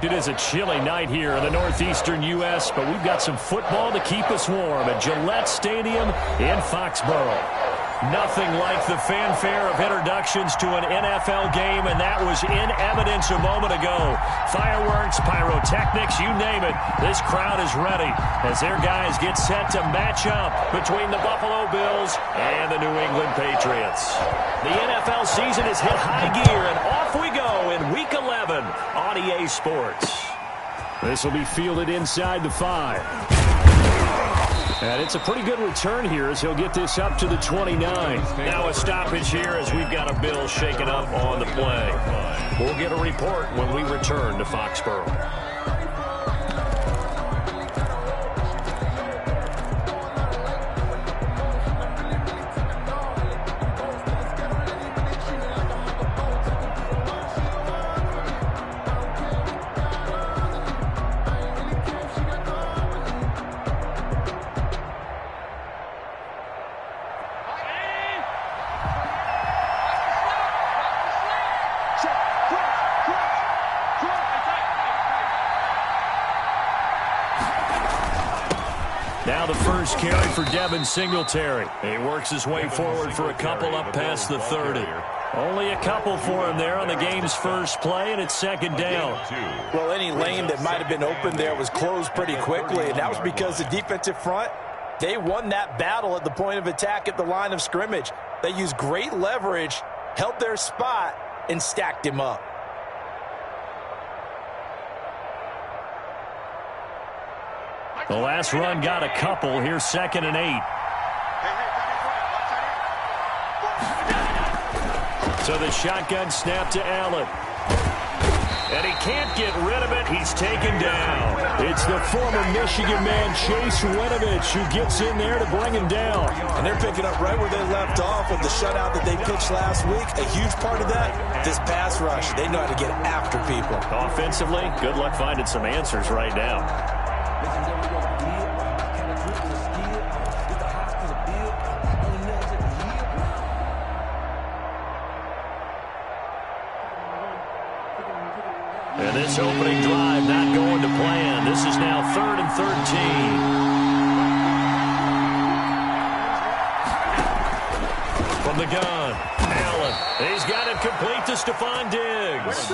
It is a chilly night here in the northeastern U.S., but we've got some football to keep us warm at Gillette Stadium in Foxborough. Nothing like the fanfare of introductions to an NFL game, and that was in evidence a moment ago. Fireworks, pyrotechnics, you name it. This crowd is ready as their guys get set to match up between the Buffalo Bills and the New England Patriots. The NFL season has hit high gear, and off we go in Week 11 on EA Sports. This will be fielded inside the 5. And it's a pretty good return here as he'll get this up to the 29. Now a stoppage here as we've got a Bill shaken up on the play. We'll get a report when we return to Foxborough. Now the first carry for Devin Singletary. He works his way forward for a couple up past the 30. Only a couple for him there on the game's first play, and it's second down. Well, any lane that might have been open there was closed pretty quickly, and that was because the defensive front, they won that battle at the point of attack at the line of scrimmage. They used great leverage, held their spot, and stacked him up. The last run got a couple. Here's 2nd and 8. So the shotgun snap to Allen. And he can't get rid of it. He's taken down. It's the former Michigan man, Chase Winovich, who gets in there to bring him down. And they're picking up right where they left off with the shutout that they pitched last week. A huge part of that, this pass rush. They know how to get after people. Offensively, good luck finding some answers right now. And this opening drive not going to plan. This is now 3rd and 13. From the gun, Allen. He's got it complete to Stephon Diggs.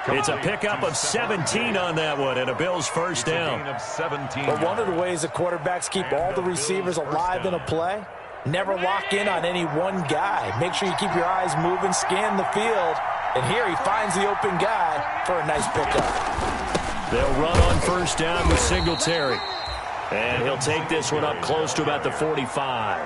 It's a pickup of 17 on that one, and a Bills first down. But one of the ways the quarterbacks keep all the receivers alive in a play, never lock in on any one guy. Make sure you keep your eyes moving, scan the field. And here he finds the open guy for a nice pickup. They'll run on first down with Singletary. And he'll take this one up close to about the 45.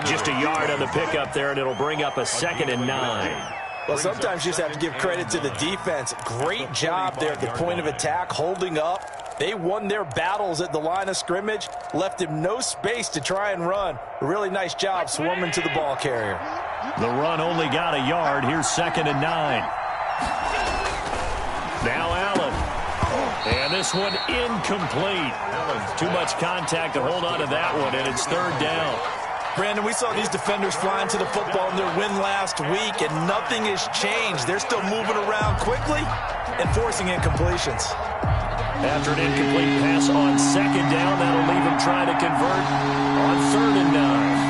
Just a yard on the pickup there, and it'll bring up a 2nd and 9. Well, sometimes you just have to give credit to the defense. Great job there at the point of attack, holding up. They won their battles at the line of scrimmage, left him no space to try and run. A really nice job swarming to the ball carrier. The run only got a yard. Here's 2nd and 9. Now Allen. And this one incomplete. Too much contact to hold on to that one, and it's 3rd down. Brandon, we saw these defenders flying to the football in their win last week, and nothing has changed. They're still moving around quickly and forcing incompletions. After an incomplete pass on 2nd down, that'll leave him trying to convert on 3rd and 9.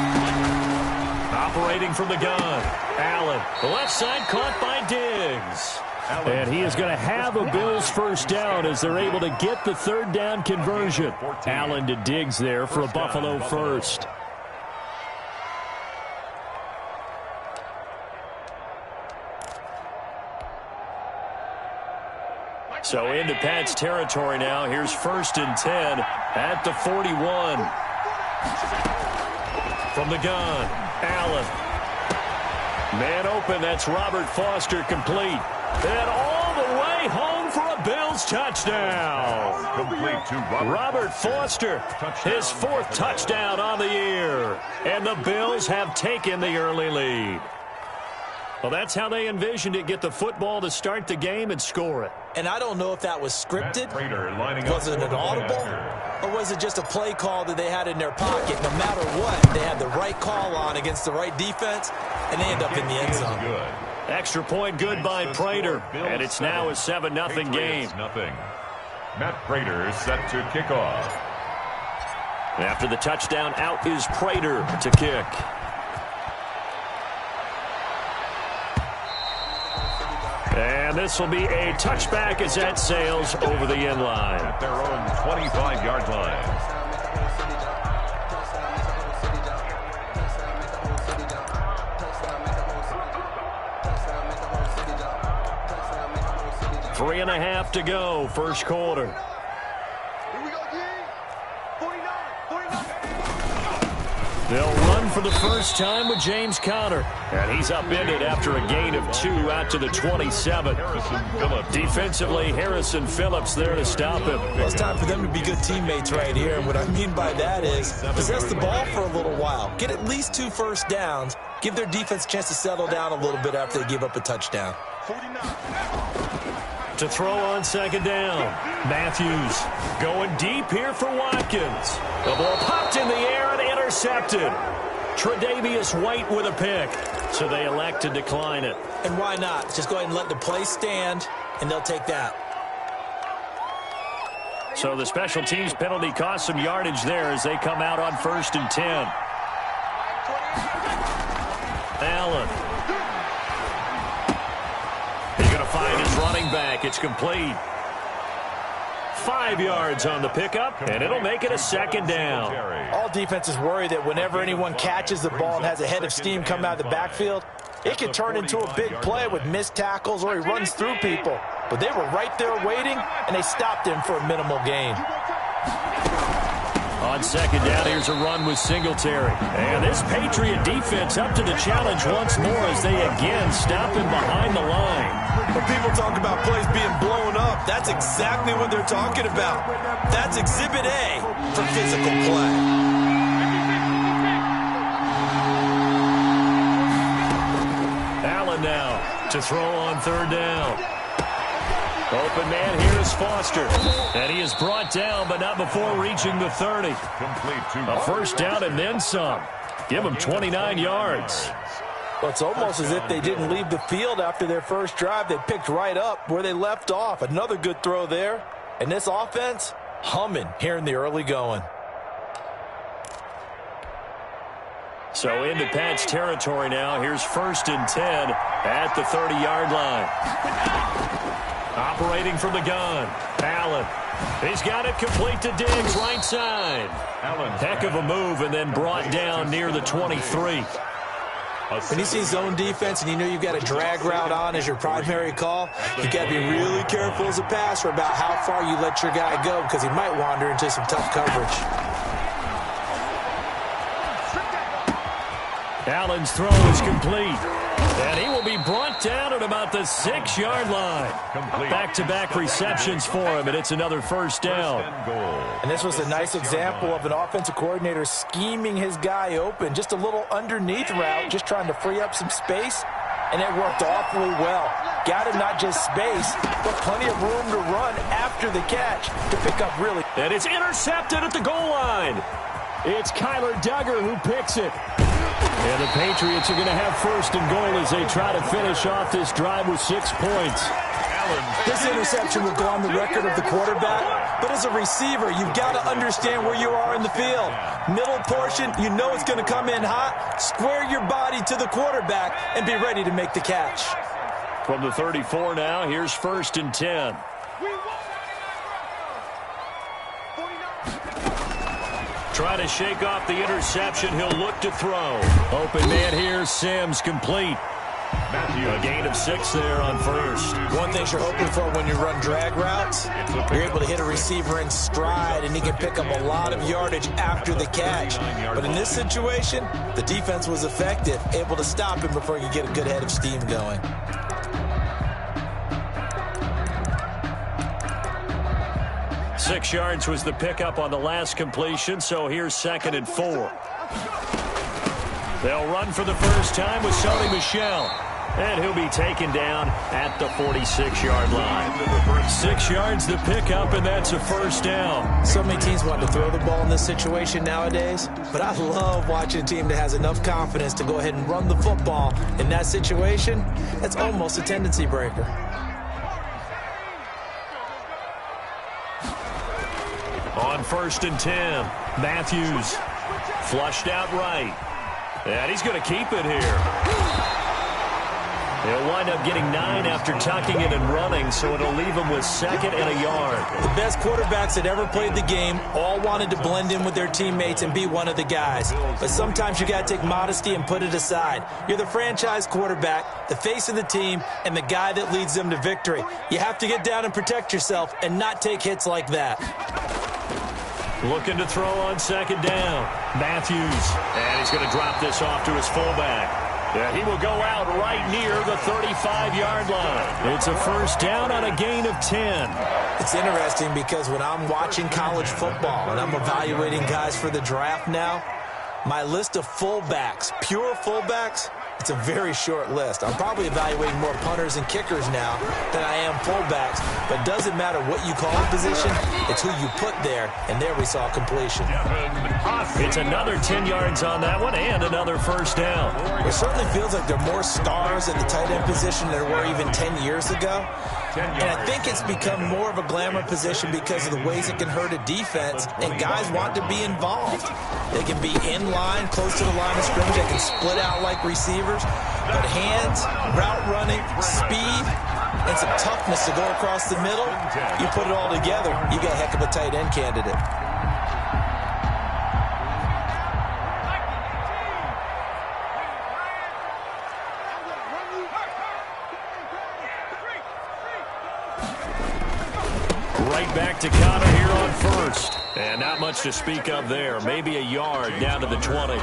Operating from the gun, Allen. The left side caught by Diggs. And he is going to have a Bills first down as they're able to get the 3rd down conversion. Allen to Diggs there for a Buffalo first. So into Pat's territory now. Here's 1st and 10 at the 41. From the gun, Allen. Man open, that's Robert Foster complete. And all the way home for a Bills touchdown. Complete to Robert Foster, his 4th touchdown on the year. And the Bills have taken the early lead. Well, that's how they envisioned it. Get the football to start the game and score it. And I don't know if that was scripted. Was it an audible? Or was it just a play call that they had in their pocket? No matter what, they had the right call on against the right defense, and they end up in the end zone. Extra point good by Prater, and it's now a 7-0 game. Matt Prater is set to kick off. After the touchdown, out is Prater to kick. And this will be a touchback as that sails over the end line. At their own 25-yard line. 3.5 to go, first quarter. Here we go, D. 49. They'll run for the first time with James Conner. And he's upended after a gain of 2 out to the 27. Defensively, Harrison Phillips there to stop him. Well, it's time for them to be good teammates right here. And what I mean by that is possess the ball for a little while. Get at least 2 first downs. Give their defense a chance to settle down a little bit after they give up a touchdown. 49. To throw on second down. Matthews going deep here for Watkins. The ball popped in the air and intercepted. Tre'Davious White with a pick. So they elect to decline it. And why not? Just go ahead and let the play stand, and they'll take that. So the special teams penalty cost some yardage there as they come out on 1st and 10. Allen. He's going to find his running back. It's complete. 5 yards on the pickup, and it'll make it a second down. All defenses worry that whenever anyone catches the ball and has a head of steam come out of the backfield, it can turn into a big play with missed tackles or he runs through people. But they were right there waiting, and they stopped him for a minimal gain. On second down, here's a run with Singletary. And this Patriot defense up to the challenge once more as they again stop him behind the line. When people talk about plays being blown up, that's exactly what they're talking about. That's Exhibit A for physical play. Allen now to throw on third down. Open man here is Foster. And he is brought down, but not before reaching the 30. A first down and then some. Give him 29 yards. Well, it's almost as if they didn't leave the field after their first drive. They picked right up where they left off. Another good throw there. And this offense, humming here in the early going. So into Pat's territory now. Here's 1st and 10 at the 30-yard line. Operating from the gun. Allen. He's got it complete to Diggs, right side. Heck of a move, and then brought down near the 23. When you see zone defense and you know you've got a drag route on as your primary call, you've got to be really careful as a passer about how far you let your guy go because he might wander into some tough coverage. Allen's throw is complete. And he will be brought down at about the 6-yard line. Back-to-back receptions for him, and it's another first down. And this was a nice example of an offensive coordinator scheming his guy open. Just a little underneath route, just trying to free up some space, and it worked awfully well. Got him not just space, but plenty of room to run after the catch to pick up really. And it's intercepted at the goal line. It's Kyler Duggar who picks it. And the Patriots are going to have 1st and goal as they try to finish off this drive with 6 points. This interception will go on the record of the quarterback, but as a receiver, you've got to understand where you are in the field. Middle portion, you know it's going to come in hot. Square your body to the quarterback and be ready to make the catch. From the 34 now, here's 1st and 10. Try to shake off the interception. He'll look to throw. Open man here. Sims complete. A gain of 6 there on 1st. One thing you're hoping for when you run drag routes, you're able to hit a receiver in stride, and he can pick up a lot of yardage after the catch. But in this situation, the defense was effective, able to stop him before he could get a good head of steam going. Six yards was the pickup on the last completion, so here's 2nd and 4. They'll run for the first time with Sony Michel. And he'll be taken down at the 46-yard line. 6 yards to pick up, and that's a first down. So many teams want to throw the ball in this situation nowadays, but I love watching a team that has enough confidence to go ahead and run the football. In that situation, that's almost a tendency breaker. On 1st and 10, Matthews flushed out right. And he's going to keep it here. He'll wind up getting 9 after tucking it and running, so it'll leave him with 2nd and a yard. The best quarterbacks that ever played the game all wanted to blend in with their teammates and be one of the guys. But sometimes you got to take modesty and put it aside. You're the franchise quarterback, the face of the team, and the guy that leads them to victory. You have to get down and protect yourself and not take hits like that. Looking to throw on 2nd down. Matthews. And he's going to drop this off to his fullback. Yeah, he will go out right near the 35-yard line. It's a first down on a gain of 10. It's interesting because when I'm watching college football and I'm evaluating guys for the draft now, my list of fullbacks, pure fullbacks, it's a very short list. I'm probably evaluating more punters and kickers now than I am fullbacks. But it doesn't matter what you call a position, it's who you put there. And there we saw completion. It's another 10 yards on that one and another first down. It certainly feels like there are more stars at the tight end position than there were even 10 years ago. And I think it's become more of a glamour position because of the ways it can hurt a defense, and guys want to be involved. They can be in line, close to the line of scrimmage. They can split out like receivers. But hands, route running, speed, and some toughness to go across the middle, you put it all together, you got a heck of a tight end candidate. Right back to Connor here on 1st. And not much to speak of there. Maybe a yard down to the 20.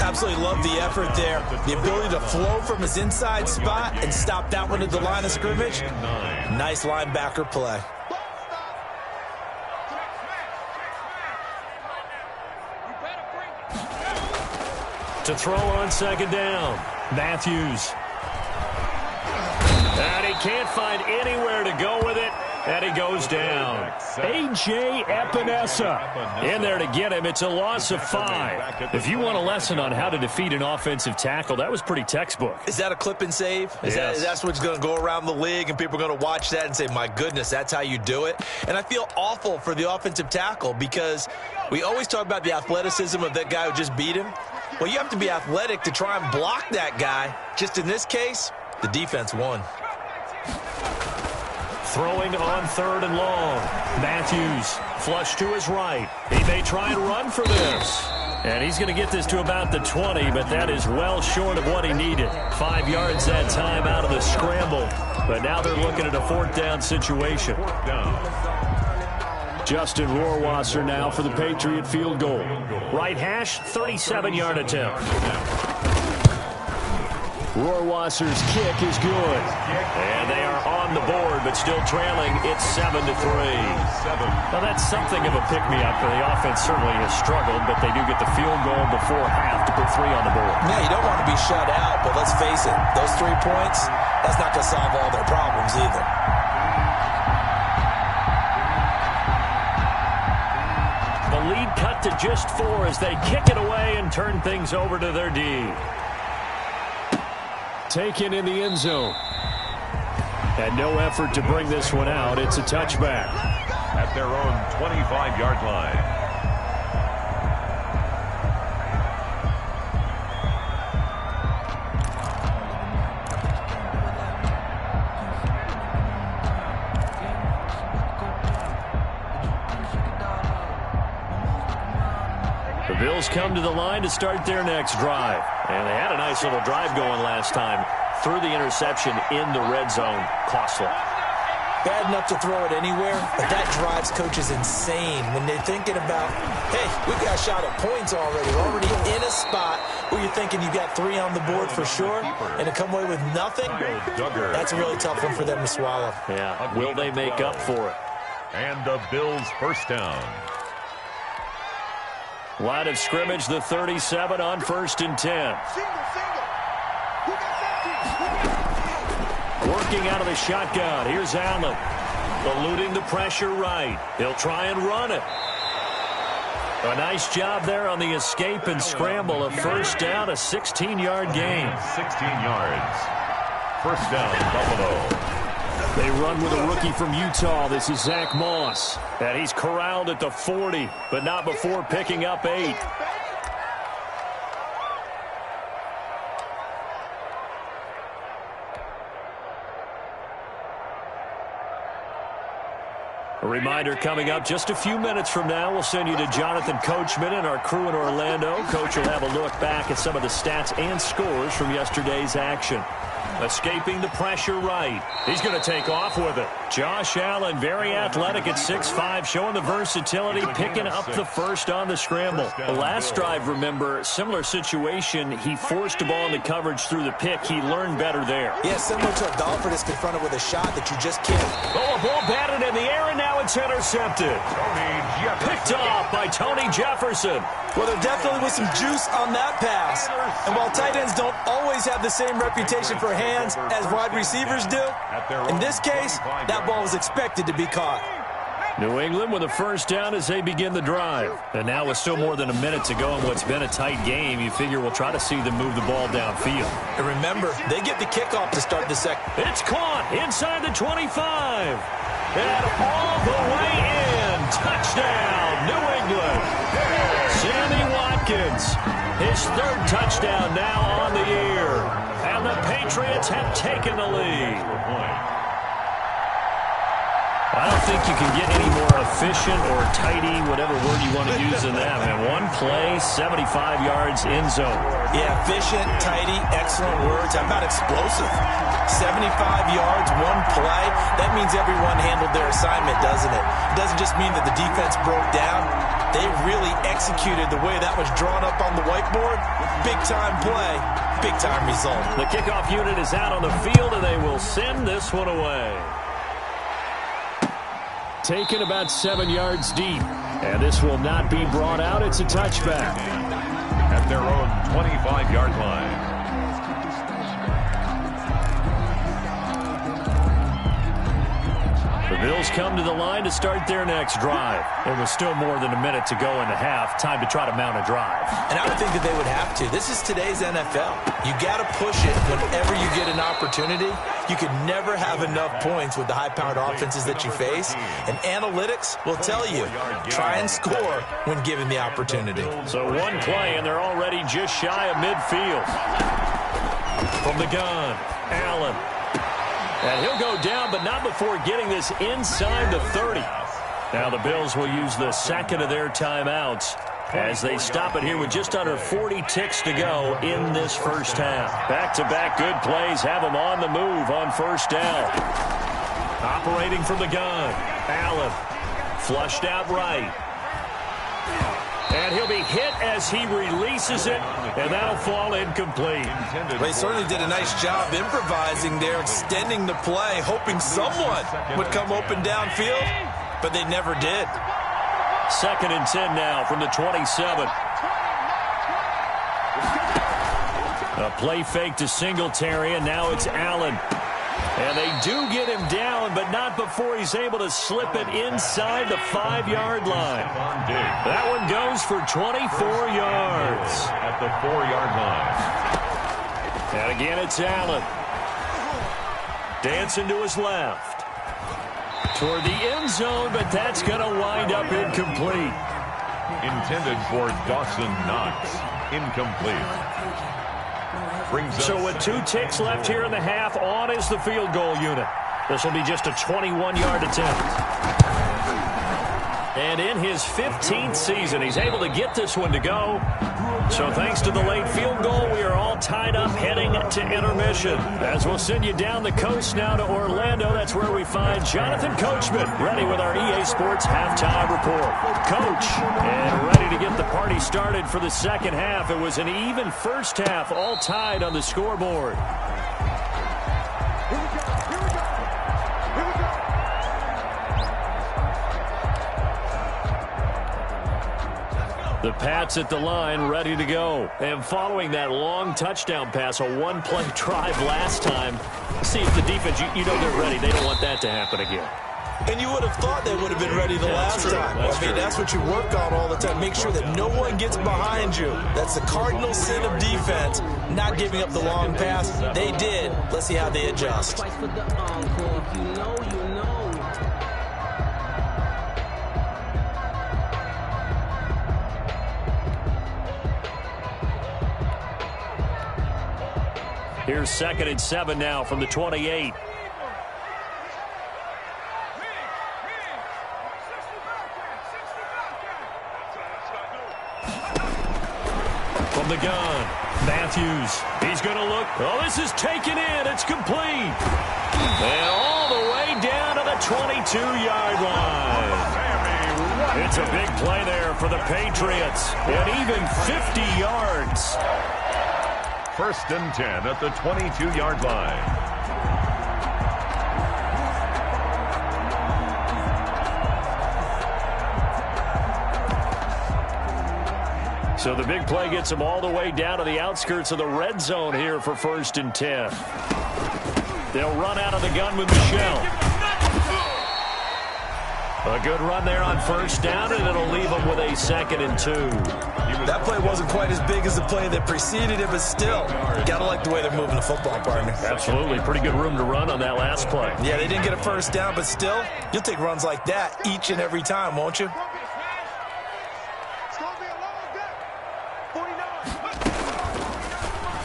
Absolutely love the effort there. The ability to flow from his inside spot and stop that one at the line of scrimmage. Nice linebacker play. To throw on 2nd down, Matthews. And he can't find anywhere to go with it. And he goes down. A.J. Epinesa in there to get him. It's a loss of 5. If you want a lesson on how to defeat an offensive tackle, that was pretty textbook. Is that a clip and save? That's what's going to go around the league, and people are going to watch that and say, my goodness, that's how you do it? And I feel awful for the offensive tackle because we always talk about the athleticism of that guy who just beat him. Well, you have to be athletic to try and block that guy. Just in this case, the defense won. Throwing on 3rd and long. Matthews flush to his right. He may try and run for this. And he's going to get this to about the 20, but that is well short of what he needed. 5 yards that time out of the scramble. But now they're looking at a 4th down situation. Justin Rohrwasser now for the Patriot field goal. Right hash, 37-yard attempt. Rohrwasser's kick is good. And they are on the board, but still trailing. It's 7-3. Now, that's something of a pick-me-up. The offense certainly has struggled, but they do get the field goal before half to put 3 on the board. Yeah, you don't want to be shut out, but let's face it, those 3 points, that's not going to solve all their problems either. The lead cut to just 4 as they kick it away and turn things over to their D. Taken in the end zone. And no effort to bring this one out. It's a touchback. At their own 25-yard line. The Bills come to the line to start their next drive. And they had a nice little drive going last time. Threw the interception in the red zone. Costly. Bad enough to throw it anywhere, but that drives coaches insane when they're thinking about, hey, we've got a shot at points already. We're already in a spot where you're thinking you've got 3 on the board for sure, and to come away with nothing, that's a really tough one for them to swallow. Yeah, will they make up for it? And the Bills' first down. Line of scrimmage, the 37 on 1st and 10. Working out of the shotgun. Here's Allen. Eluding the pressure right. He'll try and run it. A nice job there on the escape and scramble. A first down, a 16-yard gain. 16 yards. First down, Buffalo. They run with a rookie from Utah. This is Zach Moss. And he's corralled at the 40, but not before picking up 8. A reminder coming up just a few minutes from now. We'll send you to Jonathan Coachman and our crew in Orlando. Coach will have a look back at some of the stats and scores from yesterday's action. Escaping the pressure right. He's going to take off with it. Josh Allen, very athletic at 6'5", showing the versatility, picking up the first on the scramble. The last drive, remember, similar situation. He forced the ball into coverage through the pick. He learned better there. Yeah, similar to a golfer that's confronted with a shot that you just can't. Oh, a ball batted in the air, and now it's intercepted. Picked off by Tony Jefferson. Well, there definitely was some juice on that pass. And while tight ends don't always have the same reputation for hands as wide receivers do, in this case, that ball was expected to be caught. New England with a first down as they begin the drive. And now with still more than a minute to go in what's been a tight game, you figure we'll try to see them move the ball downfield. And remember, they get the kickoff to start the second. It's caught inside the 25. And all the way in. Touchdown, New England. Sammy Watkins, his third touchdown now on the year. And the Patriots have taken the lead. I don't think you can get any more efficient or tidy, whatever word you want to use in that. Man, one play, 75 yards, end zone. Yeah, efficient, tidy, excellent words. How about explosive? 75 yards, one play. That means everyone handled their assignment, doesn't it? It doesn't just mean that the defense broke down. They really executed the way that was drawn up on the whiteboard. Big-time play, big-time result. The kickoff unit is out on the field, and they will send this one away. Taken about 7 yards deep. And this will not be brought out. It's a touchback. At their own 25-yard line. The Bills come to the line to start their next drive. There was still more than a minute to go in the half. Time to try to mount a drive. And I would think that they would have to. This is today's NFL. You got to push it whenever you get an opportunity. You can never have enough points with the high-powered offenses that you face. And analytics will tell you, try and score when given the opportunity. So one play, and they're already just shy of midfield. From the gun, Allen. And he'll go down, but not before getting this inside the 30. Now the Bills will use the second of their timeouts as they stop it here with just under 40 ticks to go in this first half. Back-to-back good plays have them on the move on first down. Operating from the gun, Allen. Flushed out right. And he'll be hit as he releases it, and that'll fall incomplete. Well, he certainly did a nice job improvising there, extending the play, hoping someone would come open downfield, but they never did. 2nd and 10 now from the 27. A play fake to Singletary, and now it's Allen. And they do get him down, but not before he's able to slip it inside the 5-yard line. That one goes for 24 yards. At the 4-yard line. And again, it's Allen. Dancing to his left. Toward the end zone, but that's going to wind up incomplete. Intended for Dawson Knox. Incomplete. So with 2 ticks left here in the half, on is the field goal unit. This will be just a 21-yard attempt. And in his 15th season, he's able to get this one to go. So thanks to the late field goal, we are all tied up heading to intermission. As we'll send you down the coast now to Orlando, that's where we find Jonathan Coachman, ready with our EA Sports halftime report. Coach, and ready to get the party started for the second half. It was an even first half, all tied on the scoreboard. The Pats at the line, ready to go. And following that long touchdown pass, a one-play drive last time, see if the defense, you know they're ready. They don't want that to happen again. And you would have thought they would have been ready the last time. That's what you work on all the time. Make sure that no one gets behind you. That's the cardinal sin of defense, not giving up the long pass. They did. Let's see how they adjust. Here's 2nd and 7 now from the 28. From the gun, Matthews. He's going to look. Oh, this is taken in. It's complete. And all the way down to the 22-yard line. It's a big play there for the Patriots. And even 50 yards. 1st and 10 at the 22-yard line. So the big play gets them all the way down to the outskirts of the red zone here for 1st and 10. They'll run out of the gun with Michel. A good run there on 1st down, and it'll leave them with a 2nd and 2. That play wasn't quite as big as the play that preceded it, but still, gotta like the way they're moving the football, partner. Absolutely. Pretty good room to run on that last play. Yeah, they didn't get a 1st down, but still, you'll take runs like that each and every time, won't you?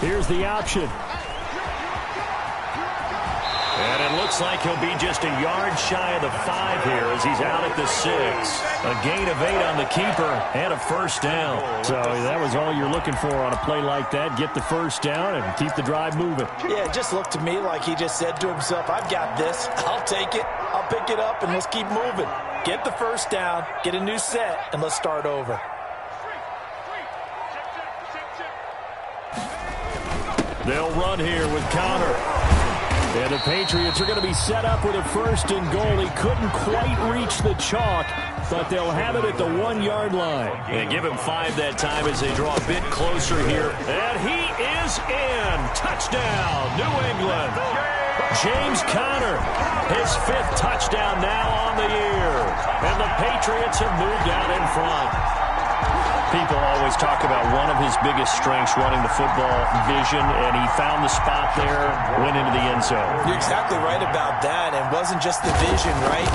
Here's the option. And it looks like he'll be just a yard shy of the 5 here as he's out at the 6. A gain of 8 on the keeper and a 1st down. So that was all you're looking for on a play like that. Get the 1st down and keep the drive moving. Yeah, it just looked to me like he just said to himself, I've got this. I'll take it. I'll pick it up, and let's keep moving. Get the 1st down, get a new set, and let's start over. They'll run here with Connor. And the Patriots are going to be set up with a 1st and goal. He couldn't quite reach the chalk, but they'll have it at the 1-yard line. And give him 5 that time as they draw a bit closer here. And he is in. Touchdown, New England. James Conner, his 5th touchdown now on the year. And the Patriots have moved out in front. People always talk about one of his biggest strengths running the football, vision, and he found the spot there, went into the end zone. You're exactly right about that, and wasn't just the vision, right?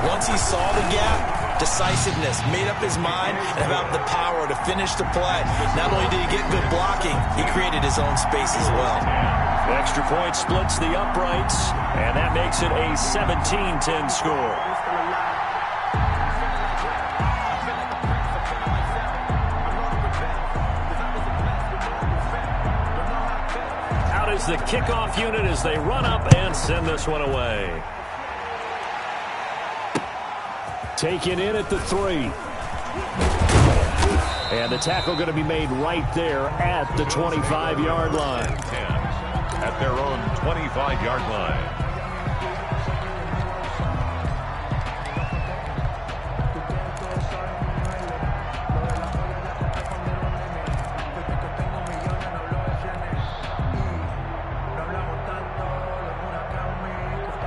Once he saw the gap, decisiveness, made up his mind, and about the power to finish the play. Not only did he get good blocking, he created his own space as well. Extra point splits the uprights, and that makes it a 17-10 score. Is the kickoff unit as they run up and send this one away. Taken in at the 3. And the tackle going to be made right there at the 25-yard line. At their own 25-yard line.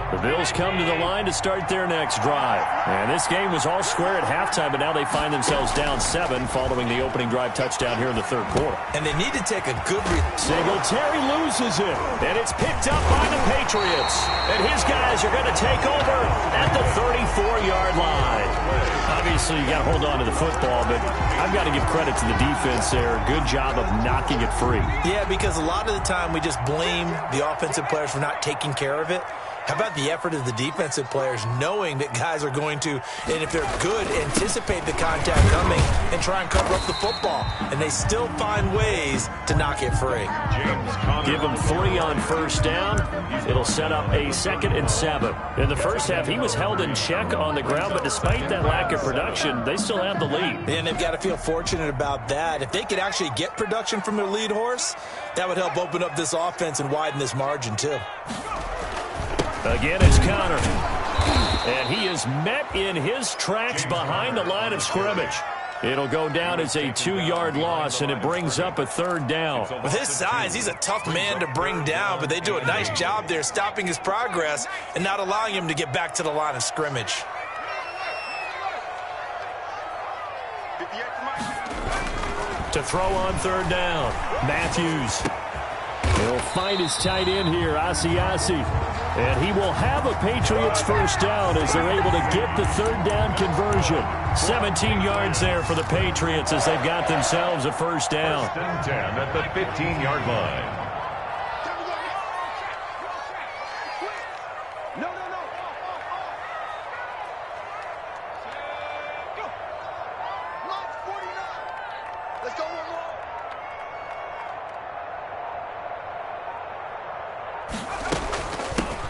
The Bills come to the line to start their next drive. And this game was all square at halftime, but now they find themselves down 7 following the opening drive touchdown here in the 3rd quarter. And they need to take a good Singletary loses it, and it's picked up by the Patriots. And his guys are going to take over at the 34-yard line. Obviously, you got to hold on to the football, but I've got to give credit to the defense there. Good job of knocking it free. Yeah, because a lot of the time we just blame the offensive players for not taking care of it. How about the effort of the defensive players knowing that guys are going to, and if they're good, anticipate the contact coming and try and cover up the football. And they still find ways to knock it free. Give them 3 on 1st down. It'll set up a 2nd and 7. In the first half, he was held in check on the ground, but despite that lack of production, they still have the lead. And they've got to feel fortunate about that. If they could actually get production from their lead horse, that would help open up this offense and widen this margin too. Again, it's Connor. And he is met in his tracks behind the line of scrimmage. It'll go down as a 2-yard loss, and it brings up a 3rd down. With his size, he's a tough man to bring down, but they do a nice job there stopping his progress and not allowing him to get back to the line of scrimmage. To throw on 3rd down, Matthews. He'll find his tight end here, Asiasi. And he will have a Patriots 1st down as they're able to get the 3rd down conversion. 17 yards there for the Patriots as they've got themselves a 1st down. 1st and 10 at the 15-yard line.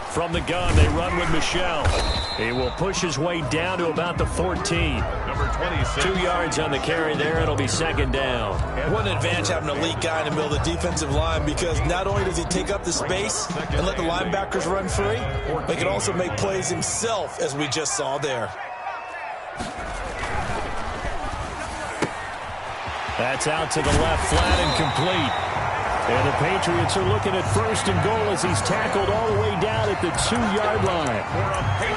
From the gun, they run with Michel. He will push his way down to about the 14. Number 26. 2 yards on the carry there. It'll be 2nd down. What an advantage having an elite guy in the middle of the defensive line, because not only does he take up the space and let the linebackers run free, but he can also make plays himself, as we just saw there. That's out to the left, flat and complete. And the Patriots are looking at 1st and goal as he's tackled all the way down at the 2-yard line.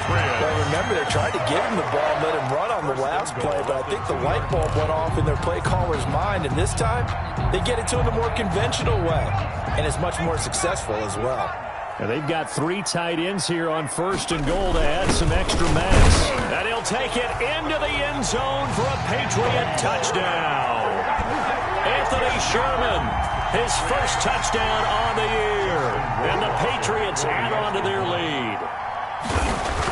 Well, remember, they tried to give him the ball and let him run on the last play, but I think the light bulb went off in their play caller's mind, and this time they get it to him the more conventional way, and it's much more successful as well. And they've got 3 tight ends here on 1st and goal to add some extra mass. And he'll take it into the end zone for a Patriot touchdown. Anthony Sherman. His 1st touchdown on the year. And the Patriots add on to their lead.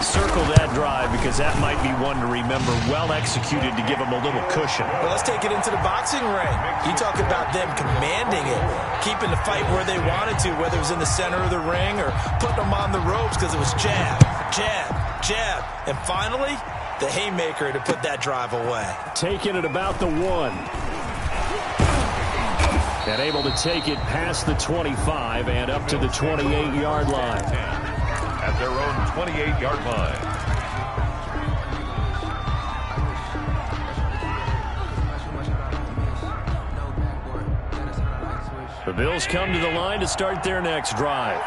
Circle that drive because that might be one to remember. Well executed to give them a little cushion. Well, let's take it into the boxing ring. You talk about them commanding it, keeping the fight where they wanted to, whether it was in the center of the ring or putting them on the ropes because it was jab, jab, jab. And finally, the haymaker to put that drive away. Taking it about the 1. And able to take it past the 25 and up to the 28-yard line. At their own 28-yard line. The Bills come to the line to start their next drive.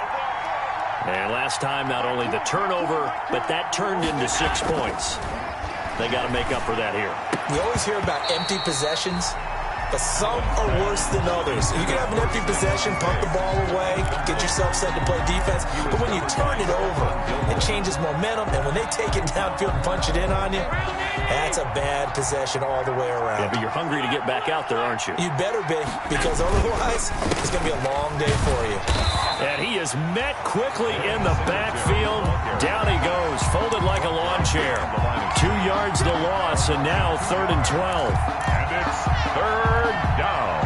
And last time, not only the turnover, but that turned into 6 points. They got to make up for that here. We always hear about empty possessions, but some are worse than others. You can have an empty possession, punt the ball away, get yourself set to play defense, but when you turn it over, it changes momentum, and when they take it downfield and punch it in on you, that's a bad possession all the way around. Yeah, but you're hungry to get back out there, aren't you? You better be, because otherwise, it's going to be a long day for you. And he is met quickly in the backfield. Down he goes, folded like a lawn chair. 2 yards the loss, and now 3rd and 12. And it's 3rd down.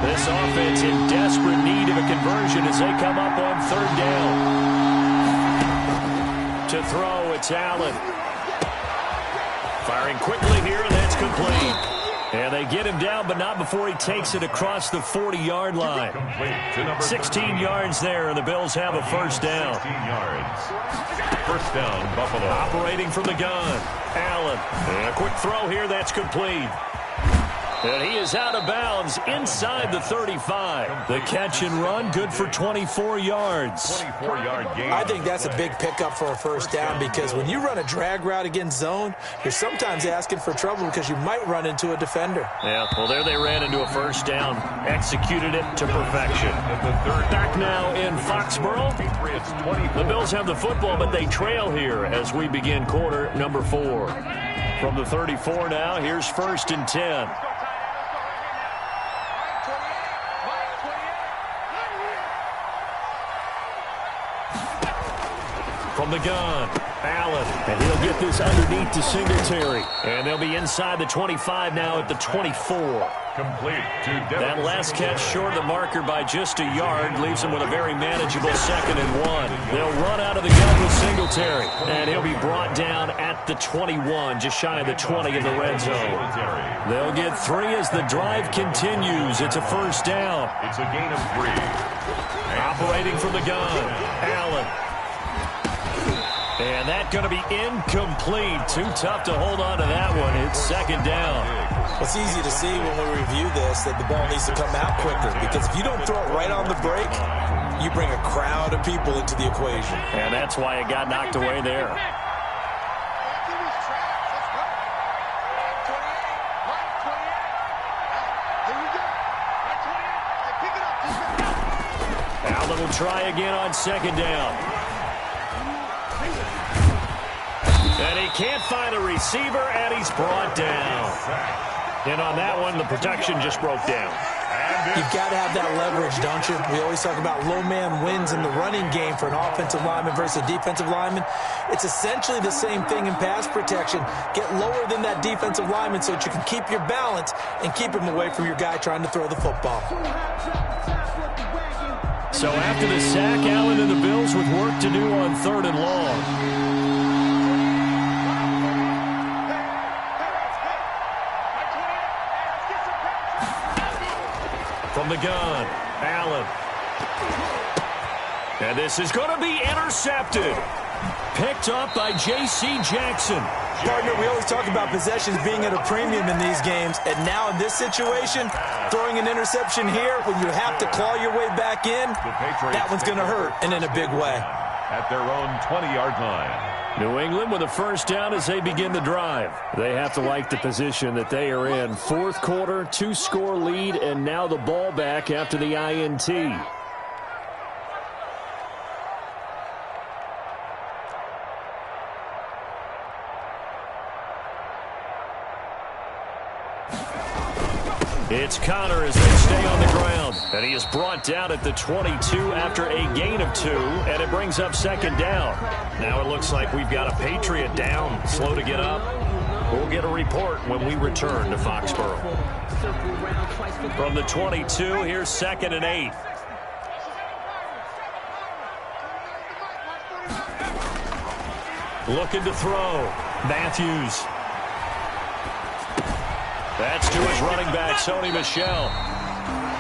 This offense in desperate need of a conversion as they come up on 3rd down. To throw, it's Allen. Firing quickly here, and that's complete. And they get him down, but not before he takes it across the 40-yard line. 16 yards there, and the Bills have a 1st down. 16 yards. 1st down, Buffalo. Operating from the gun, Allen. And a quick throw here, that's complete. And he is out of bounds inside the 35. The catch and run, good for 24 yards. 24-yard gain. I think that's a big pickup for a 1st down, because when you run a drag route against zone, you're sometimes asking for trouble because you might run into a defender. Yeah, well, there they ran into a 1st down, executed it to perfection. Back now in Foxborough. The Bills have the football, but they trail here as we begin quarter number 4. From the 34 now, here's 1st and 10. From the gun, Allen, and he'll get this underneath to Singletary. And they'll be inside the 25 now at the 24. Complete to That last catch short of the marker by just a yard leaves them with a very manageable 2nd and 1. They'll run out of the gun with Singletary, and he'll be brought down at the 21, just shy of the 20 in the red zone. They'll get 3 as the drive continues. It's a 1st down. It's a gain of 3. Operating from the gun, Allen. And that's going to be incomplete. Too tough to hold on to that one. It's second down. It's easy to see when we review this that the ball needs to come out quicker, because if you don't throw it right on the break, you bring a crowd of people into the equation. And that's why it got knocked away there. Allen will try again on second down. And he can't find a receiver, and he's brought down. And on that one, the protection just broke down. You've got to have that leverage, don't you? We always talk about low man wins in the running game for an offensive lineman versus a defensive lineman. It's essentially the same thing in pass protection. Get lower than that defensive lineman so that you can keep your balance and keep him away from your guy trying to throw the football. So after the sack, Allen and the Bills with work to do on 3rd and long. From the gun, Allen. And this is going to be intercepted. Picked up by J.C. Jackson. Partner, we always talk about possessions being at a premium in these games, and now in this situation, throwing an interception here when you have to claw your way back in, that one's going to hurt, and in a big way. At their own 20-yard line. New England with a first down as they begin the drive. They have to like the position that they are in. 4th quarter, 2-score lead, and now the ball back after the INT. It's Connor as they stay on the ground. And he is brought down at the 22 after a gain of 2, and it brings up second down. Now it looks like we've got a Patriot down, slow to get up. We'll get a report when we return to Foxborough. From the 22, here's 2nd and 8. Looking to throw. Matthews. That's to his running back, Sony Michel.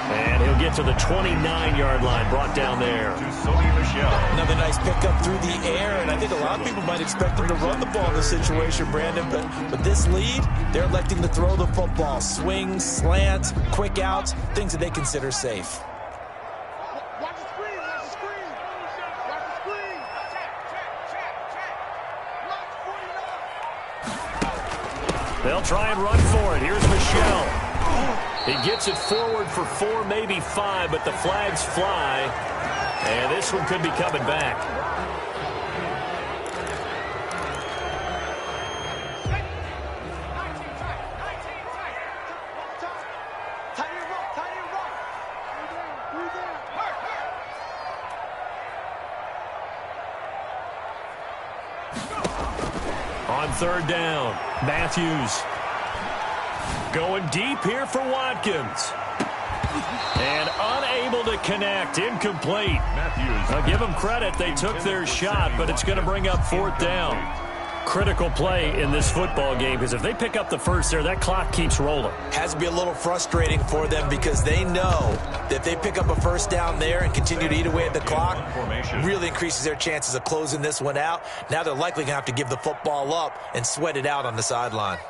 And he'll get to the 29-yard line, brought down there. To Sony Michel. Another nice pickup through the air, and I think a lot of people might expect him to run the ball in this situation, Brandon. But this lead, they're electing to throw the football. Swings, slants, quick outs, things that they consider safe. Watch the screen, watch the screen. Watch the screen. Watch 49. They'll try and run for it. Here's Michel. He gets it forward for 4, maybe 5, but the flags fly. And this one could be coming back. On 3rd down, Matthews. Going deep here for Watkins. And unable to connect. Incomplete. Matthews. I'll give them credit. They took their shot, but it's going to bring up 4th down. Critical play in this football game, because if they pick up the first there, that clock keeps rolling. Has to be a little frustrating for them, because they know that if they pick up a first down there and continue to eat away at the clock, really increases their chances of closing this one out. Now they're likely going to have to give the football up and sweat it out on the sideline.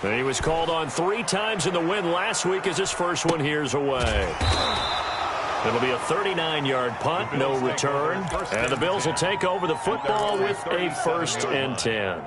He was called on 3 times in the win last week as his first one here's away. It'll be a 39-yard punt, no return. And the Bills will take over the football with a 1st and 10.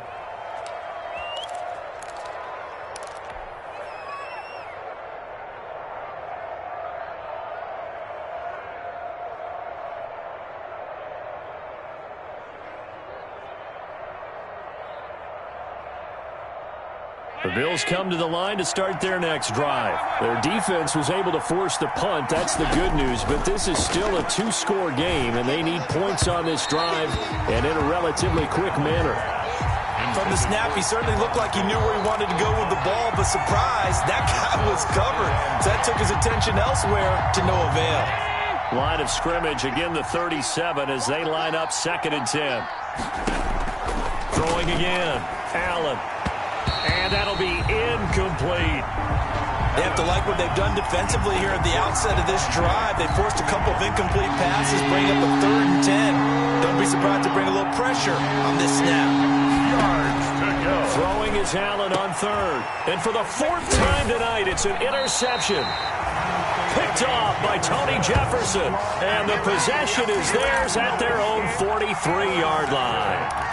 The Bills come to the line to start their next drive. Their defense was able to force the punt. That's the good news. But this is still a 2-score game, and they need points on this drive and in a relatively quick manner. From the snap, he certainly looked like he knew where he wanted to go with the ball, but surprise, that guy was covered. So that took his attention elsewhere to no avail. Line of scrimmage, again the 37 as they line up 2nd and 10. Throwing again, Allen. And that'll be incomplete. They have to like what they've done defensively here at the outset of this drive. They forced a couple of incomplete passes, bring up a 3rd and 10. Don't be surprised to bring a little pressure on this snap. Yards to go. Throwing is Allen on 3rd. And for the 4th time tonight, it's an interception. Picked off by Tony Jefferson. And the possession is theirs at their own 43-yard line.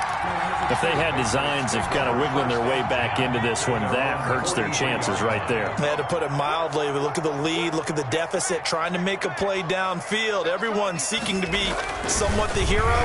If they had designs of kind of wiggling their way back into this one, that hurts their chances right there. They had to put it mildly. Look at the lead. Look at the deficit. Trying to make a play downfield. Everyone seeking to be somewhat the hero.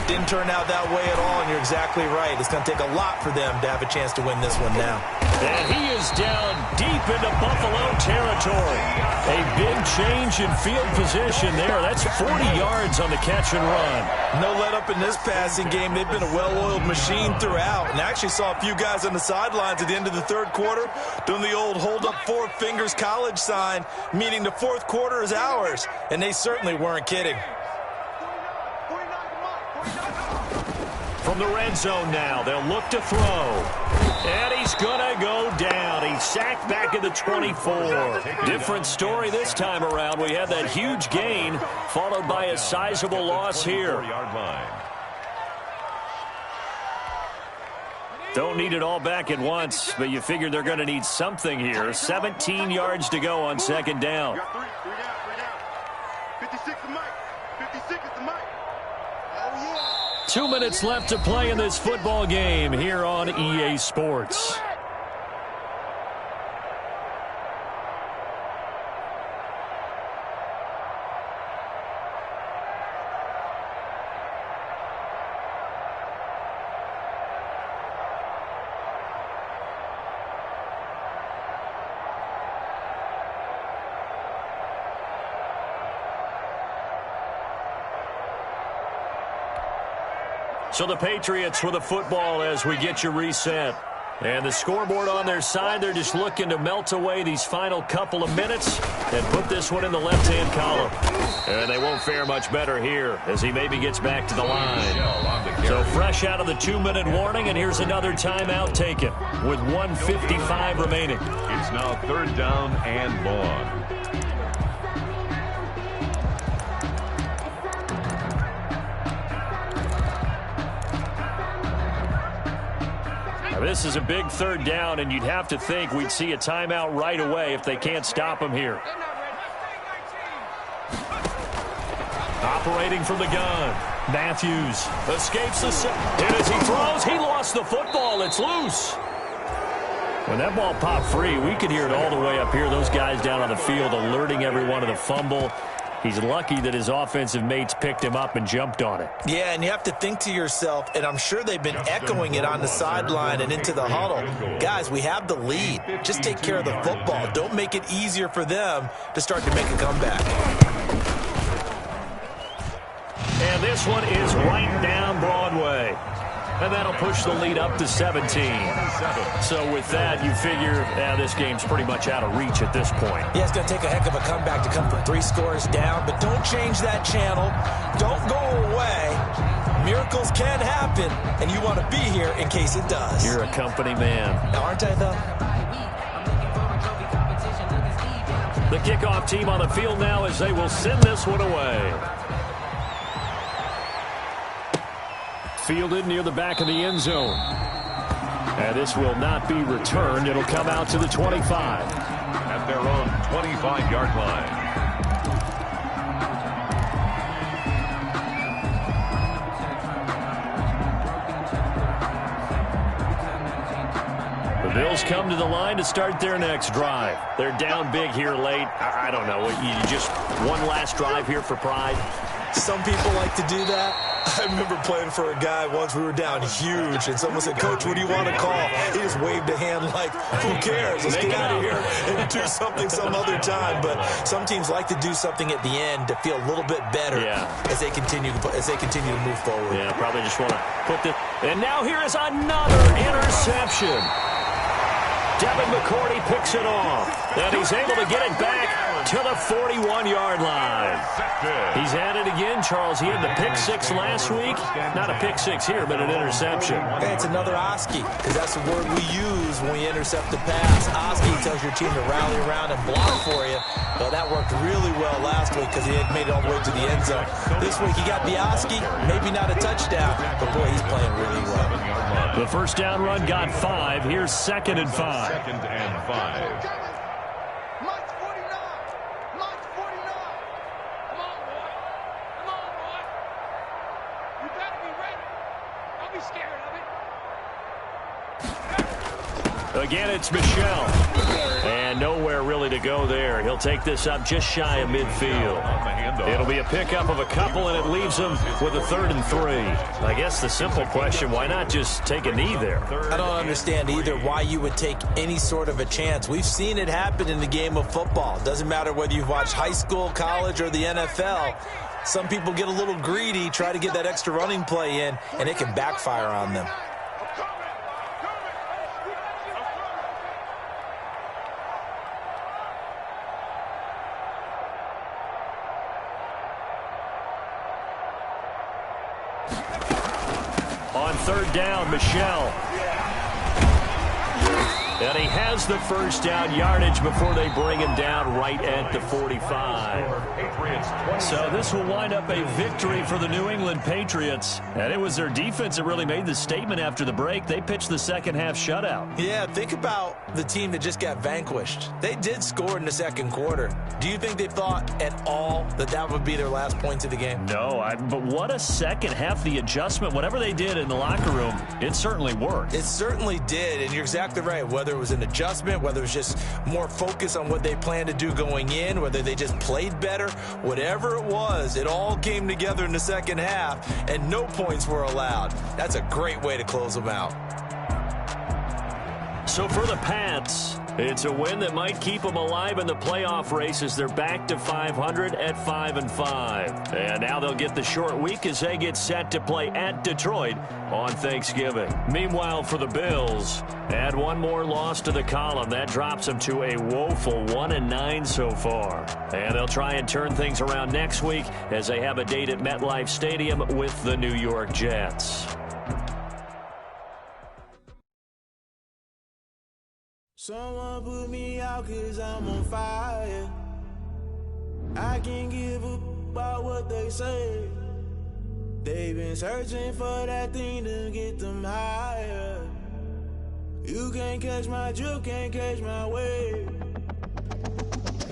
Didn't turn out that way at all, and you're exactly right. It's going to take a lot for them to have a chance to win this one now. And he is down deep into Buffalo territory. A big change in field position there. That's 40 yards on the catch and run. No let up in this passing game. They've been a well-oiled machine throughout. And I actually saw a few guys on the sidelines at the end of the 3rd quarter doing the old hold up 4 fingers college sign, meaning the 4th quarter is ours. And they certainly weren't kidding. From the red zone now, they'll look to throw. And he's going to go down. He's sacked back at the 24. Different story this time around. We had that huge gain, followed by a sizable loss here. Don't need it all back at once, but you figure they're going to need something here. 17 yards to go on 2nd down. 56 is Mike. 56 is the Mike. 2 minutes left to play in this football game here on EA Sports. So the Patriots with the football as we get you reset. And the scoreboard on their side, they're just looking to melt away these final couple of minutes and put this one in the left-hand column. And they won't fare much better here as he maybe gets back to the line. So fresh out of the 2-minute warning, and here's another timeout taken with 1:55 remaining. It's now 3rd down and long. This is a big 3rd down, and you'd have to think we'd see a timeout right away if they can't stop him here. Operating from the gun, Matthews escapes the set. And as he throws, he lost the football. It's loose. When that ball popped free, we could hear it all the way up here. Those guys down on the field alerting everyone of the fumble. He's lucky that his offensive mates picked him up and jumped on it. Yeah, and you have to think to yourself, and I'm sure they've been echoing it on the sideline and into the huddle. Guys, we have the lead. Just take care of the football. Don't make it easier for them to start to make a comeback. And this one is right down Broadway. And that'll push the lead up to 17. So with that, you figure this game's pretty much out of reach at this point. Yeah, it's going to take a heck of a comeback to come from 3 scores down, but don't change that channel. Don't go away. Miracles can happen, and you want to be here in case it does. You're a company man. Aren't I, though? The kickoff team on the field now as they will send this one away. Fielded near the back of the end zone. And this will not be returned. It'll come out to the 25. At their own 25-yard line. The Bills come to the line to start their next drive. They're down big here late. I don't know. You just one last drive here for pride. Some people like to do that. I remember playing for a guy once. We were down huge, and someone said, "Coach, what do you want to call?" He just waved a hand like, "Who cares? Let's get out of here and do something some other time." But some teams like to do something at the end to feel a little bit better as they continue to move forward. Yeah, probably just want to put this. And now here is another interception. Devin McCourty picks it off. And he's able to get it back to the 41-yard line. He's at it again, Charles. He had the pick six last week. Not a pick six here, but an interception. Hey, it's another Oski, because that's the word we use when we intercept the pass. Oski tells your team to rally around and block for you. Well, that worked really well last week because he had made it all the way to the end zone. This week he got the Oski, maybe not a touchdown, but boy, he's playing really well. The first down run got 5. Here's 2nd and 5. 2nd and 5. March 49. March 49. Come on, boy. Come on, boy. You better be ready. Don't be scared of it. Again, it's Michel. And nowhere really to go there. He'll take this up just shy of midfield. It'll be a pickup of a couple, and it leaves him with a 3rd and 3. I guess the simple question, why not just take a knee there? I don't understand either why you would take any sort of a chance. We've seen it happen in the game of football. Doesn't matter whether you've watched high school, college, or the NFL. Some people get a little greedy, try to get that extra running play in, and it can backfire on them. On 3rd down, Michel. And he has the first down yardage before they bring him down right at the 45. So this will wind up a victory for the New England Patriots. And it was their defense that really made the statement after the break. They pitched the second half shutout. Yeah, think about the team that just got vanquished. They did score in the second quarter. Do you think they thought at all that that would be their last points of the game? No, but what a second half. The adjustment, whatever they did in the locker room, it certainly worked. It certainly did, and you're exactly right. Whether it was an adjustment, whether it was just more focus on what they planned to do going in, whether they just played better, whatever it was, it all came together in the second half, and no points were allowed. That's a great way to close them out. So for the Pats, it's a win that might keep them alive in the playoff race as they're back to 500 at 5-5. And now they'll get the short week as they get set to play at Detroit on Thanksgiving. Meanwhile, for the Bills, add one more loss to the column. That drops them to a woeful 1-9 so far. And they'll try and turn things around next week as they have a date at MetLife Stadium with the New York Jets. Someone put me out 'cause I'm on fire. I can't give up about what they say. They've been searching for that thing to get them higher. You can't catch my drift, can't catch my wave.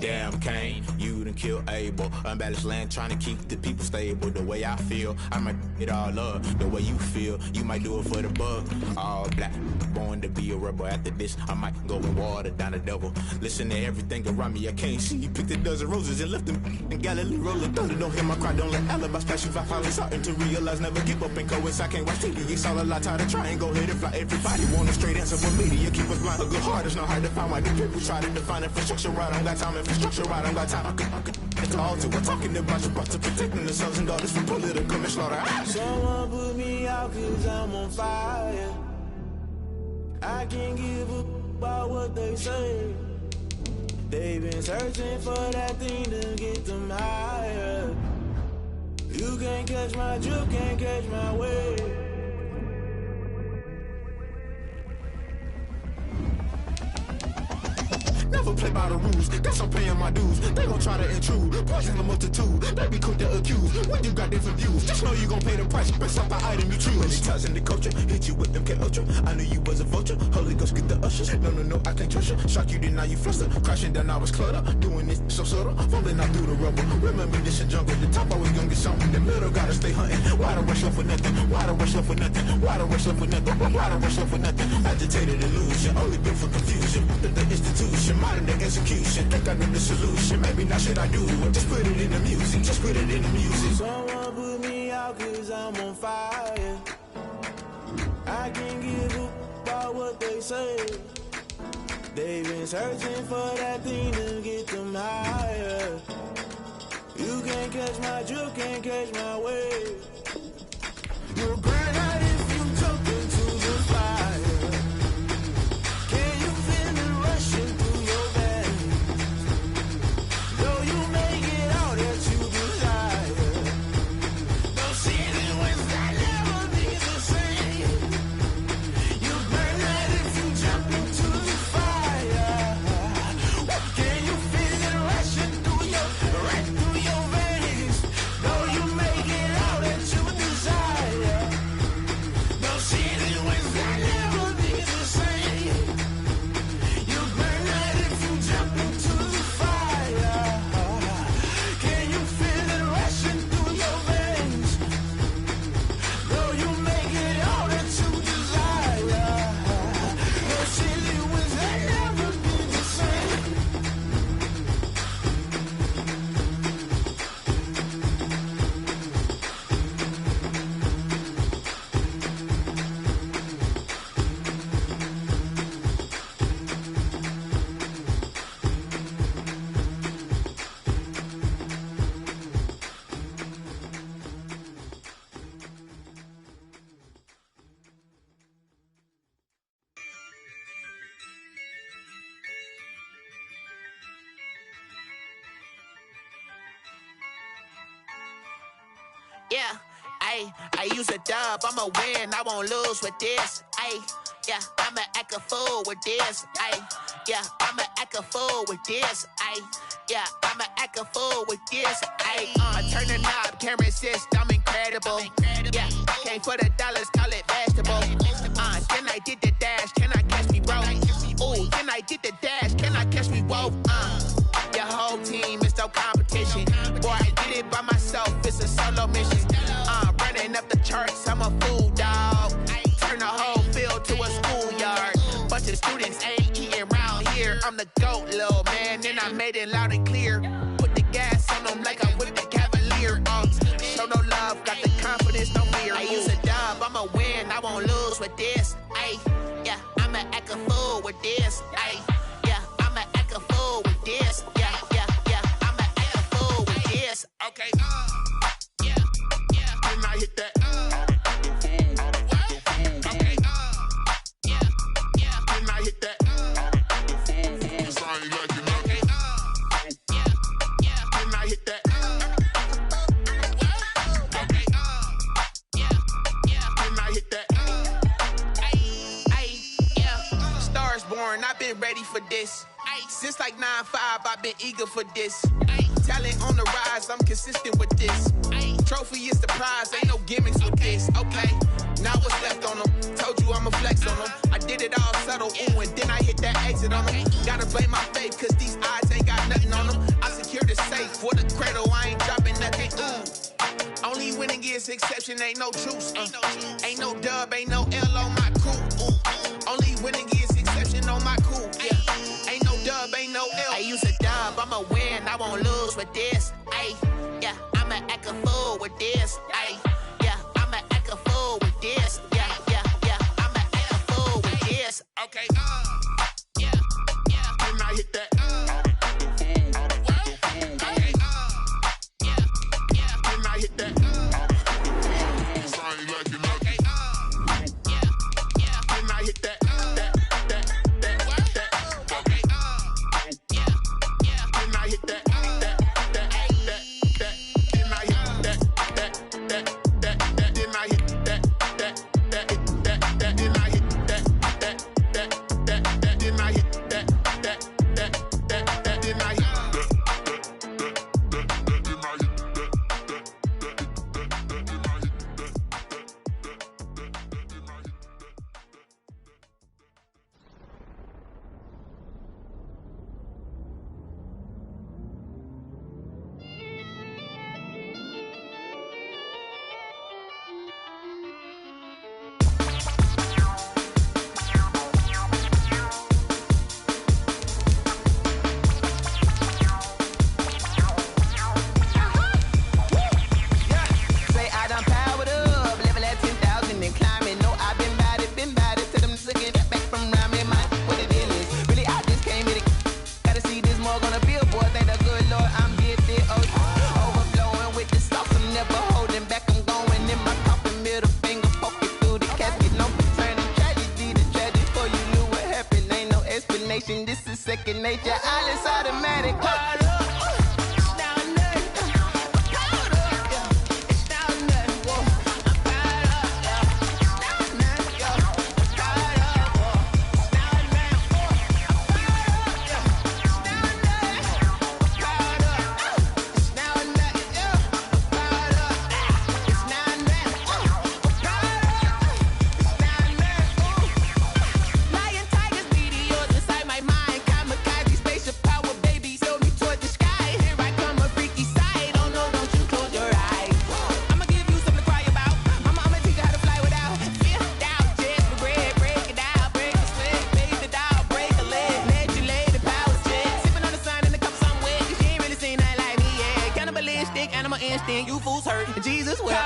Damn, Kane, you done killed Abel. Unbalanced land, trying to keep the people stable. The way I feel, I might it all up. The way you feel, you might do it for the bug. All black, born to be a rebel. After this, I might go and water down the devil. Listen to everything around me, I can't see. Picked a dozen roses and left them in Galilee. Rolling thunder, don't hear my cry, don't let alibis pass you. I finally starting to realize, never give up and coincide. I can't watch TV, it's all a lot. Tired of trying, go ahead and fly. Everybody want a straight answer, but media keep us blind. A good heart is not hard to find. Why the people try to define infrastructure right? I don't got time, infrastructure right, I don't got time. I could it's all to we're talking about to protecting the sons and daughters from political manslaughter. Someone put me out 'cause I'm on fire. I can't give up about what they say. They've been searching for that thing to get them higher. You can't catch my drift, can't catch my wave. Never play by the rules, guess I'm paying my dues. They gon' try to intrude, poison the multitude. They be quick to accuse, when you got different views. Just know you gon' pay the price, based off the item you choose. Ties in the culture, hit you with MK Ultra. I knew you was a vulture, Holy Ghost get the ushers. No, I can't trust you. Shock you, then now you fluster. Crashing down, I was clutter. Doing this so subtle, falling out through the rubble. Remember this a jungle, the top always gonna get something. The middle gotta stay hunting. Why the rush left with nothing? Why the rush left with nothing? Why the rush left with nothing? Why the rush left with nothing? Agitated illusion, only built for confusion. The institution, modern day execution. Think I know the solution. Maybe not should I do it? Just put it in the music. Just put it in the music. Someone put me out 'cause I'm on fire. I can't give up about what they say. They've been searching for that thing to get them higher. You can't catch my drift, can't catch my wave. You'll burn out if you jump into the fire. Can you feel Yeah, I use a dub, I'ma win, I won't lose with this. Yeah, I'ma act a fool with this. Yeah, I'ma act a fool with this. Yeah, I'ma act a fool with this. Turn the knob, can't resist, I'm incredible. Yeah, came for the dollars, call it vegetable. Then I did the dash, can I catch me, bro? Ooh, then I did the dash, can I catch me, whoa? Your whole team is no competition. Boy, I did it by myself, it's a solo mission. Running up the charts, I'm a fool, dog. Turn the whole field to a schoolyard. Bunch of students ain't eating round here. I'm the GOAT, little man, and I made it loud and clear. Put the gas on them like I whipped the Cavalier. Show no love, got the confidence, no fear. I use a dub, I'ma win, I won't lose with this. Yeah, I'ma act a fool with this. Yeah, I'ma act a fool with this. Yeah, I'ma act a fool with this. Okay, yeah, then I hit that. Okay, yeah, then I hit that. I ain't like it, okay, yeah, then I hit that. Okay, yeah, then I hit that. Yeah, stars born, I've been ready for this. Since like 9-5, I've been eager for this. Talent on the rise, I'm consistent with this. Trophy is the prize, ain't no gimmicks with this. Okay, now what's left on them? Told you I'ma flex on them. I did it all subtle, ooh, and then I hit that exit on them. Gotta blame my faith, cause these odds ain't got nothing on them. I secured the safe for the cradle, I ain't dropping nothing, ooh. Only winning is exception, ain't no truce. Ain't no dub, ain't no L on my crew. Only winning is exception on my crew. Yeah, ain't no dub, ain't no L. I use a dub, I'ma win, I won't lose with this. Yeah, I'ma act a fool with this. Yeah, I'ma act a fool with this. Yeah, I'ma act a fool with this. Okay, yeah, then I hit that. Okay, yeah, then I hit that. I ain't like it, okay, yeah, then I hit that. Okay, yeah, then I hit that. This is second nature, all is automatic. You fools hurt. Jesus will.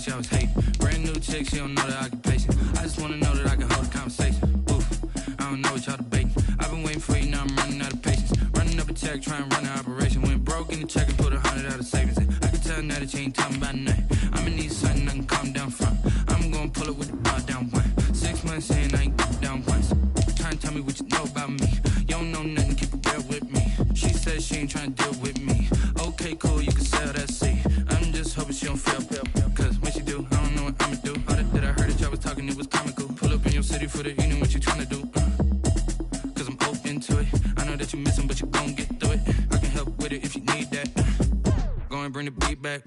notice y'all was hating. Brand new chick, she don't know the occupation. I just wanna know that I can hold a conversation. Oof, I don't know what y'all debating. I've been waiting for you, now I'm running out of patience. Running up a check, trying to run an operation. Went broke in the check and put 100 out of savings in. I can tell now that you ain't talking about nothing. I'ma need something I can calm down from. I'm gonna pull it with the bar down one. 6 months in, I ain't down once. Trying to tell me what you know about me. You don't know nothing, keep it real with me. She said she ain't trying to deal with me. Okay, cool, you can sell that seat. I'm just hoping she don't feel. Cause when she do, I don't know what I'ma do. All that I heard that y'all was talking, it was comical. Pull up in your city for the evening, what you trying to do? Cause I'm open to it. I know that you missing, but you gon' get through it. I can help with it if you need that. Go and bring the beat back.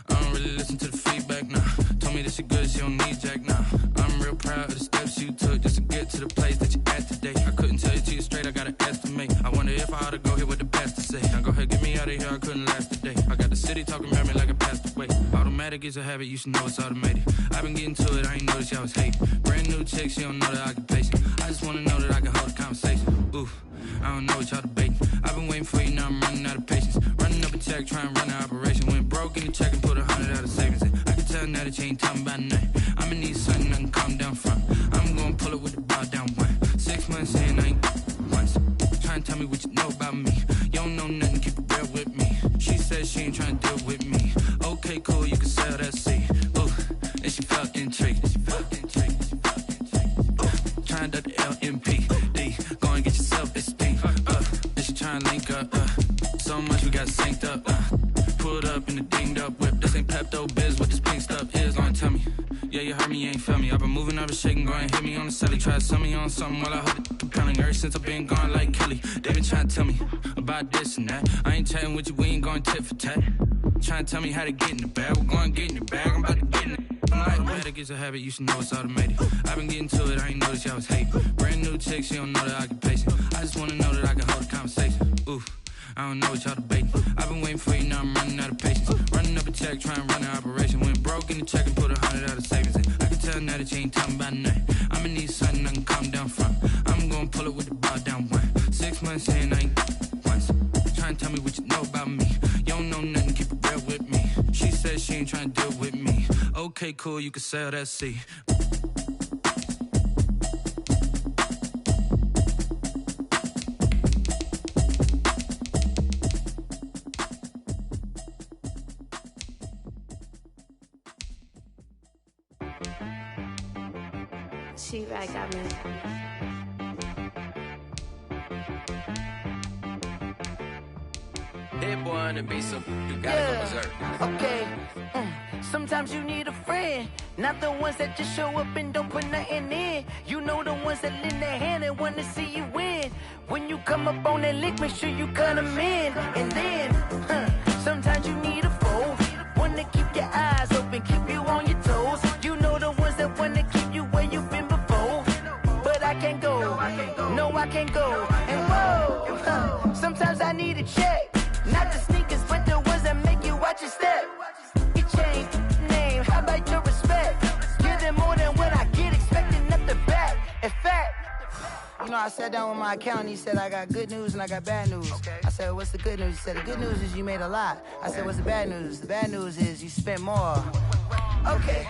I don't really listen to the feedback, nah. Told me that she good, she don't need jack, nah. I'm real proud of the steps you took just to get to the place that you at today. I couldn't tell you to you straight, I gotta estimate. I wonder if I ought to go here with the best to say. Now go ahead, get me out of here, I couldn't last a day. I got the city talking about me like I passed away. Automatic is a habit, you should know it's automated. I've been getting to it, I ain't noticed y'all was hating. Brand new chick, she don't know the occupation. I just wanna know that I can hold a conversation. Oof, I don't know what y'all debating. I've been waiting for you, now I'm running out of patience. Running up a check, trying to run an operation. Went broke in the check and put 100 out of savings in. I can tell now that you ain't talking about nothing. I'ma need something I can calm down from. I'm gonna pull it with the bar down one. 6 months in, I ain't once. Trying to tell me what you know about me. You don't know nothing, keep it real with me. She said she ain't trying to deal with me. Okay, cool, you can sell that seat. Ooh, and she felt intrigued. Trying to the LMPD. Go and get yourself esteem. And she trying to link up. So much we got synced up. Pulled up in the dinged up whip. This ain't Pepto Biz, what this pink stuff is. Gonna tell me. Yeah, you heard me, you ain't feel me. I've been moving, I've been shaking, go and hit me on the celly. Try to sell me on something while I hold it compelling. Ever since I've been gone like Kelly, they been trying to tell me about this and that. I ain't chatting with you, we ain't going tit for tat. Trying to tell me how to get in the bag, we're going to get in the bag, I'm about to get in it. Automatic is a habit, you should know it's automated. I've been getting to it, I ain't noticed y'all was hating. Brand new chick, she don't know the occupation. I just wanna know that I can hold a conversation. Oof, I don't know what y'all debating. I've been waiting for you, now I'm running out of patience. Running up a check, trying to run an operation. Went broke in the check and put 100 out of savings in. I can tell now that you ain't talking about nothing. I'ma need something I can calm down from. I'm gonna pull it with the bar down one. 6 months in, I ain't once. Trying to tell me what you know about me. You don't know nothing, keep it real with me. She said she ain't trying to deal with me. Okay, cool, you can sell that seat. She right got me. That boy on the beat, so you gotta go berserk. Okay. Sometimes you need a friend, not the ones that just show up and don't put nothing in. You know the ones that lend their hand and want to see you win. When you come up on that lick, make sure you cut them in. And then, sometimes you need a foe, one to keep your eyes open, keep you on your toes. You know the ones that want to keep you where you've been before. But I can't go, no I can't go. And whoa, sometimes I need a check. Not the sneakers, but the ones that make you watch your step. You change name, how about your respect? Give them more than what I get, expecting nothing back. In fact, you know, I sat down with my accountant, he said I got good news and I got bad news. I said, what's the good news? He said, the good news is you made a lot. I said, what's the bad news? The bad news is you spent more. Okay.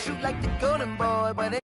Shoot like the golden boy, but